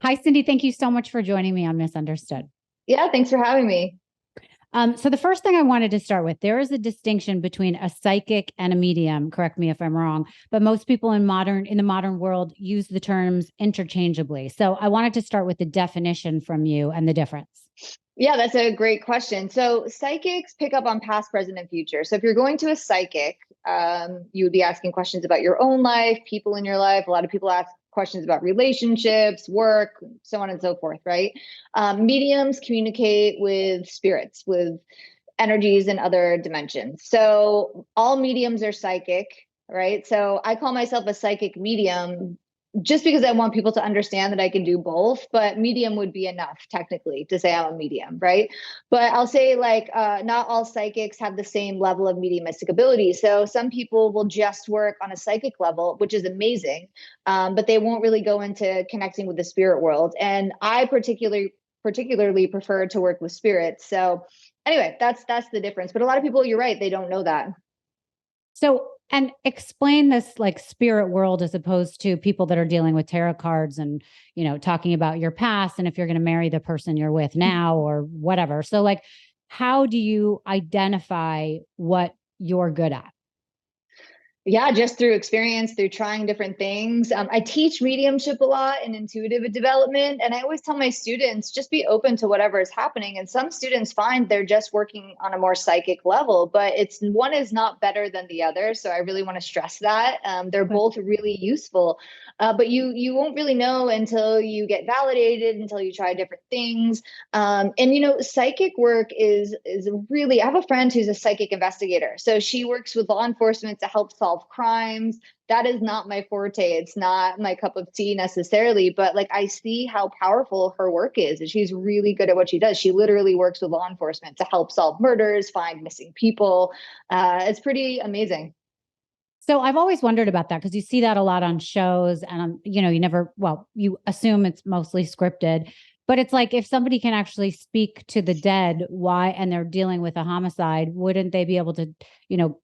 Hi, Cindy. Thank you so much for joining me on Misunderstood. Yeah, thanks for having me. So the first thing I wanted to start with, there is a distinction between a psychic and a medium. Correct me if I'm wrong, but most people in the modern world use the terms interchangeably. So I wanted to start with the definition from you and the difference. Yeah, that's a great question. So, psychics pick up on past, present, and future. So, if you're going to a psychic, you would be asking questions about your own life, people in your life. A lot of people ask questions about relationships, work, so on and so forth, right? Mediums communicate with spirits, with energies in other dimensions. So, all mediums are psychic, right? So, I call myself a psychic medium just because I want people to understand that I can do both, but medium would be enough technically to say I'm a medium, right? But I'll say like not all psychics have the same level of mediumistic ability. So some people will just work on a psychic level, which is amazing, but they won't really go into connecting with the spirit world. And I particularly prefer to work with spirits. So anyway, that's the difference. But a lot of people, you're right, they don't know that. So, and explain this like spirit world as opposed to people that are dealing with tarot cards and, talking about your past and if you're going to marry the person you're with now or whatever. So, like, how do you identify what you're good at? Yeah, just through experience, through trying different things. I teach mediumship a lot and intuitive development. And I always tell my students just be open to whatever is happening. And some students find they're just working on a more psychic level, but it's one is not better than the other. So I really want to stress that. They're both really useful. But you won't really know until you get validated, until you try different things. And psychic work is really. I have a friend who's a psychic investigator, so she works with law enforcement to help solve crimes. That is not my forte. It's not my cup of tea necessarily, but like I see how powerful her work is, and she's really good at what she does. She literally works with law enforcement to help solve murders, find missing people. It's pretty amazing. So I've always wondered about that because you see that a lot on shows and you never, well, you assume it's mostly scripted, but it's like if somebody can actually speak to the dead, why, and they're dealing with a homicide, wouldn't they be able to,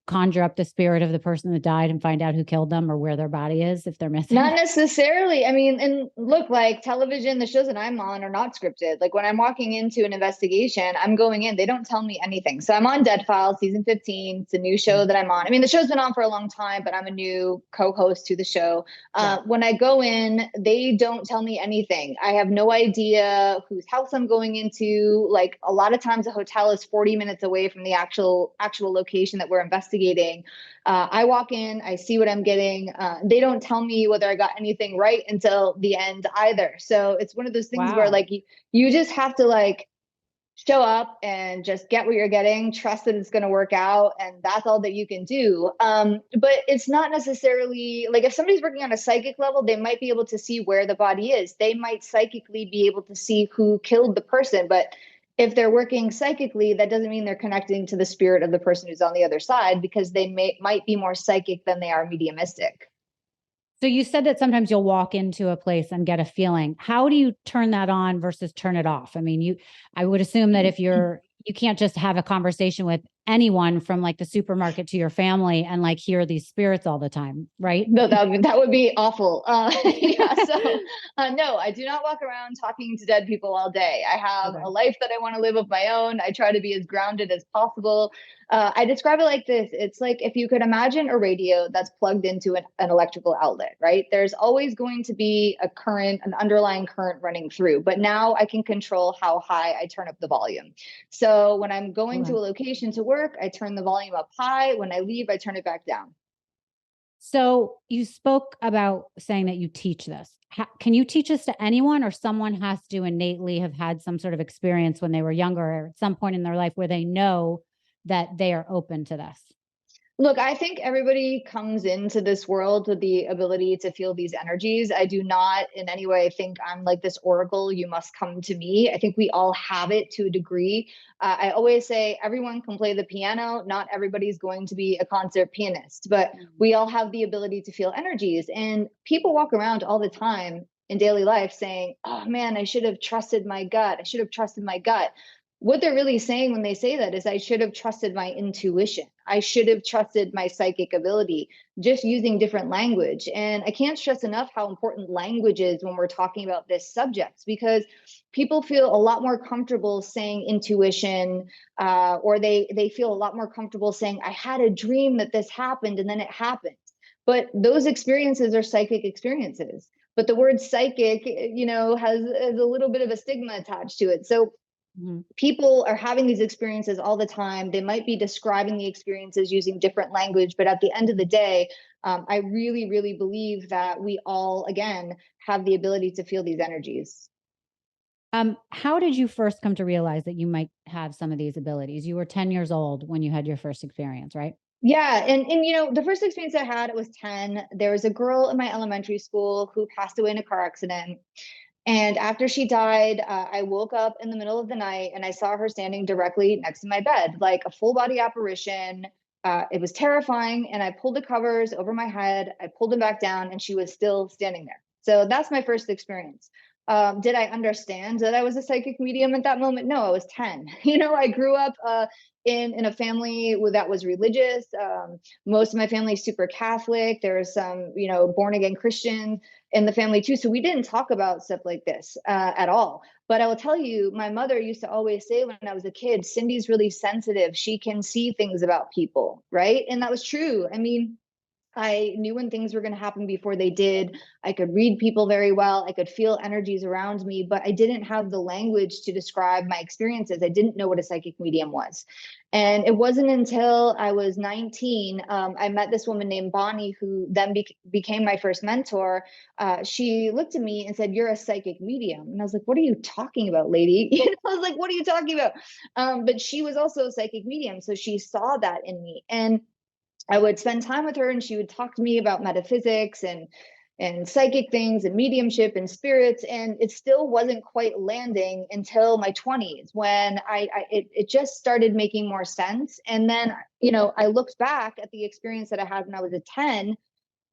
conjure up the spirit of the person that died and find out who killed them or where their body is if they're Not missing? necessarily. I mean, and look, like television, the shows that I'm on are not scripted. Like when I'm walking into an investigation, I'm going in, they don't tell me anything. So I'm on Dead Files season 15. It's a new show that I'm on. I mean, the show's been on for a long time, but I'm a new co-host to the show. Yeah. When I go in, they don't tell me anything. I have no idea whose house I'm going into. Like a lot of times a hotel is 40 minutes away from the actual location that we're investigating. I walk in, I see what I'm getting. They don't tell me whether I got anything right until the end either. So it's one of those things where Wow. like you just have to like show up and just get what you're getting, trust that it's going to work out, and that's all that you can do. But it's not necessarily like if somebody's working on a psychic level, they might be able to see where the body is. They might psychically be able to see who killed the person, but if they're working psychically, that doesn't mean they're connecting to the spirit of the person who's on the other side because they might be more psychic than they are mediumistic. So you said that sometimes you'll walk into a place and get a feeling. How do you turn that on versus turn it off? I mean, I would assume that if you can't just have a conversation with anyone from like the supermarket to your family and like hear these spirits all the time, right? No, that would be awful. Yeah, so no, I do not walk around talking to dead people all day. I have Okay. a life that I want to live of my own. I try to be as grounded as possible. I describe it like this. It's like if you could imagine a radio that's plugged into an electrical outlet, right? There's always going to be a current, an underlying current running through, but now I can control how high I turn up the volume. So when I'm going to Okay. a location to work, I turn the volume up high. When I leave, I turn it back down. So you spoke about saying that you teach this. Can you teach this to anyone, or someone has to innately have had some sort of experience when they were younger or at some point in their life where they know that they are open to this? Look, I think everybody comes into this world with the ability to feel these energies. I do not in any way think I'm like this oracle, you must come to me. I think we all have it to a degree. I always say everyone can play the piano. Not everybody's going to be a concert pianist, but Mhm. we all have the ability to feel energies. And people walk around all the time in daily life saying, oh man, I should have trusted my gut. I should have trusted my gut. what they're really saying when they say that is I should have trusted my intuition. I should have trusted my psychic ability, just using different language. And I can't stress enough how important language is when we're talking about this subject, because people feel a lot more comfortable saying intuition, or they feel a lot more comfortable saying, I had a dream that this happened and then it happened. But those experiences are psychic experiences. But the word psychic, has a little bit of a stigma attached to it. So people are having these experiences all the time. They might be describing the experiences using different language, but at the end of the day, I really, really believe that we all, again, have the ability to feel these energies. How did you first come to realize that you might have some of these abilities? You were 10 years old when you had your first experience, right? Yeah, and the first experience I had, I was 10. There was a girl in my elementary school who passed away in a car accident. And after she died, I woke up in the middle of the night and I saw her standing directly next to my bed, like a full body apparition. It was terrifying. And I pulled the covers over my head, I pulled them back down, and she was still standing there. So that's my first experience. Did I understand that I was a psychic medium at that moment? No, I was 10. I grew up in a family that was religious. Most of my family is super Catholic. There's some, born again Christians in the family too. So we didn't talk about stuff like this at all. But I will tell you, my mother used to always say when I was a kid, Cindy's really sensitive. She can see things about people, right? And that was true. I mean, I knew when things were going to happen before they did. I could read people very well. I could feel energies around me, but I didn't have the language to describe my experiences. I didn't know what a psychic medium was. And it wasn't until I was 19, I met this woman named Bonnie, who then became my first mentor. She looked at me and said, "You're a psychic medium." And I was like, "What are you talking about, lady?" I was like, "What are you talking about?" But she was also a psychic medium. So she saw that in me. And I would spend time with her and she would talk to me about metaphysics and psychic things and mediumship and spirits, and it still wasn't quite landing until my 20s when it just started making more sense. And then I looked back at the experience that I had when I was a 10,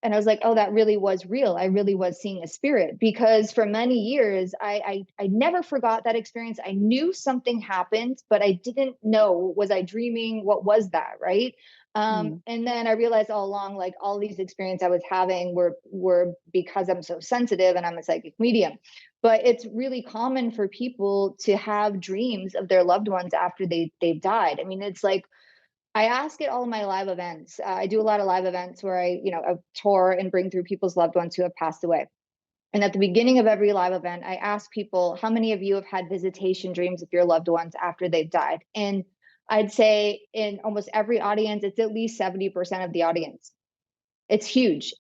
and I was like, oh, that really was real. I really was seeing a spirit, because for many years I never forgot that experience. I knew something happened, but I didn't know, was I dreaming? What was that, right? And then I realized all along, like, all these experiences I was having were because I'm so sensitive and I'm a psychic medium. But it's really common for people to have dreams of their loved ones after they've died. I mean, it's like, I ask it all in my live events. I do a lot of live events where I tour and bring through people's loved ones who have passed away. And at the beginning of every live event, I ask people, how many of you have had visitation dreams of your loved ones after they've died? And I'd say in almost every audience, it's at least 70% of the audience. It's huge.